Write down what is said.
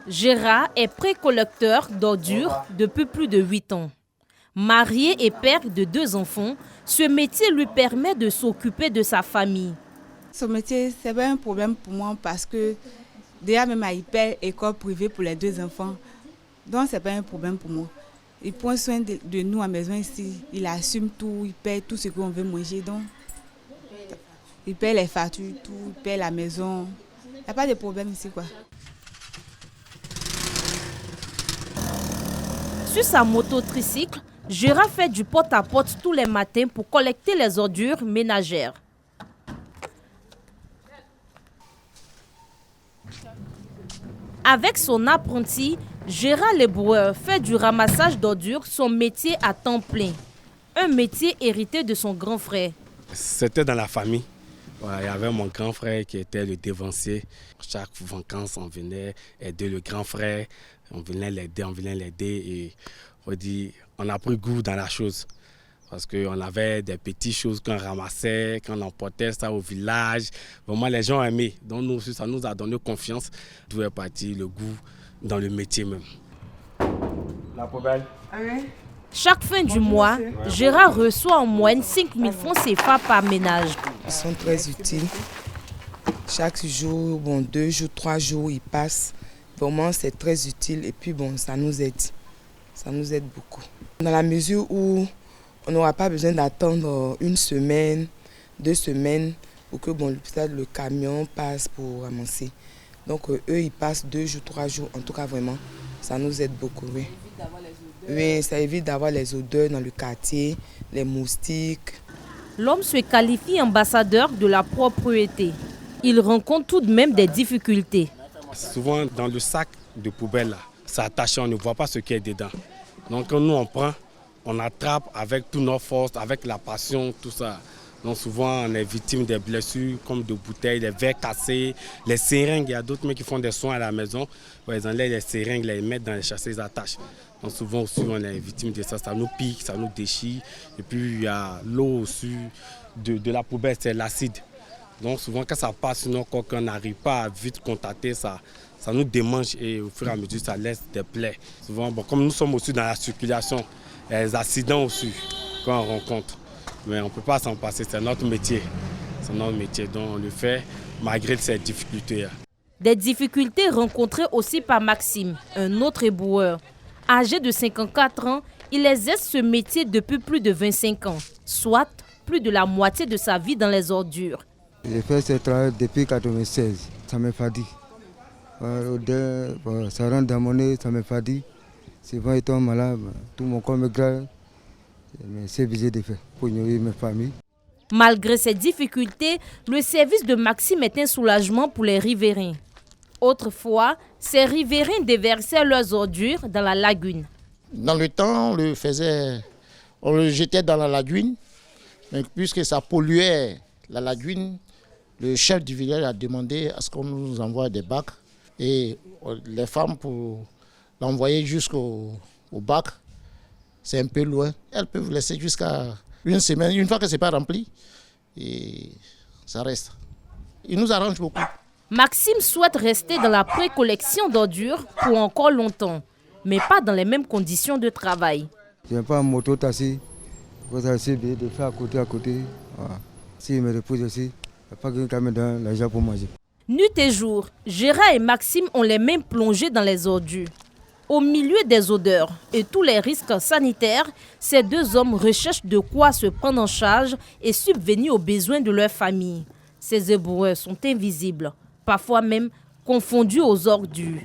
Gérard est pré-collecteur d'ordures depuis plus de 8 ans. Marié et père de 2 enfants, ce métier lui permet de s'occuper de sa famille. Ce métier, ce n'est pas un problème pour moi parce que déjà même il paie école privée pour les 2 enfants. Donc ce n'est pas un problème pour moi. Il prend soin de nous à la maison ici. Il assume tout, il paie tout ce qu'on veut manger. Donc, il paie les factures, tout, il paie la maison. Il n'y a pas de problème ici, quoi. Sur sa moto tricycle, Gérard fait du porte-à-porte tous les matins pour collecter les ordures ménagères. Avec son apprenti, Gérard Lebrouwer fait du ramassage d'ordures son métier à temps plein. Un métier hérité de son grand frère. C'était dans la famille. Il y avait mon grand frère qui était le dévancier. Chaque vacances, on venait aider le grand frère. On venait l'aider et on a pris goût dans la chose. Parce qu'on avait des petites choses qu'on ramassait, qu'on emportait ça au village. Vraiment, les gens aimaient. Donc nous aussi, ça nous a donné confiance. D'où est parti le goût dans le métier même. La poubelle. Chaque fin du mois, Gérard reçoit en moyenne 5 000 francs CFA par ménage. Ils sont très utiles. Chaque jour, 2 jours, 3 jours, ils passent. Vraiment, c'est très utile et puis ça nous aide. Ça nous aide beaucoup. Dans la mesure où on n'aura pas besoin d'attendre 1 semaine, 2 semaines pour que le camion passe pour ramasser. Donc eux, ils passent 2 jours, 3 jours. En tout cas, vraiment, ça nous aide beaucoup. Oui. Oui, ça évite d'avoir les odeurs dans le quartier, les moustiques. L'homme se qualifie ambassadeur de la propreté. Il rencontre tout de même des difficultés. Souvent, dans le sac de poubelle, là, c'est attaché, on ne voit pas ce qui est dedans. Donc quand nous, on prend, on attrape avec toutes nos forces, avec la passion, tout ça. Donc souvent, on est victime des blessures comme de bouteilles, des verres cassés, les seringues. Il y a d'autres mecs qui font des soins à la maison. Ils enlèvent les seringues, les mettent dans les chasses, ils attachent. Donc souvent aussi, on est victime de ça. Ça nous pique, ça nous déchire. Et puis il y a l'eau aussi de la poubelle, c'est l'acide. Donc souvent, quand ça passe sur nos corps, qu'on n'arrive pas à vite contacter ça, ça nous démange et au fur et à mesure, ça laisse des plaies. Souvent, comme nous sommes aussi dans la circulation, il y a des accidents aussi qu'on rencontre. Mais on ne peut pas s'en passer, c'est notre métier. C'est notre métier, donc on le fait malgré ces difficultés. Des difficultés rencontrées aussi par Maxime, un autre éboueur. Âgé de 54 ans, il exerce ce métier depuis plus de 25 ans, soit plus de la moitié de sa vie dans les ordures. J'ai fait ce travail depuis 1996, ça me fatigue. Ça rentre dans mon nez, ça me fatigue. Souvent, étant malade, tout mon corps me gratte. Mais c'est obligé de faire pour nourrir mes familles. Malgré ces difficultés, le service de Maxime est un soulagement pour les riverains. Autrefois, ces riverains déversaient leurs ordures dans la lagune. Dans le temps, on le jetait dans la lagune, mais puisque ça polluait la lagune, le chef du village a demandé à ce qu'on nous envoie des bacs. Et les femmes, pour l'envoyer jusqu'au bac, c'est un peu loin. Elles peuvent laisser jusqu'à 1 semaine. Une fois que ce n'est pas rempli, et ça reste. Il nous arrange beaucoup. Maxime souhaite rester dans la pré-collection d'ordures pour encore longtemps, mais pas dans les mêmes conditions de travail. Je n'ai pas une moto taxi. Il faut essayer de faire à côté. Voilà. Si je me repose aussi, il n'y a pas quelqu'un qui me donne l'argent pour manger. Nuit et jour, Gérard et Maxime ont les mains plongées dans les ordures. Au milieu des odeurs et tous les risques sanitaires, ces 2 hommes recherchent de quoi se prendre en charge et subvenir aux besoins de leur famille. Ces éboueurs sont invisibles, parfois même confondus aux ordures.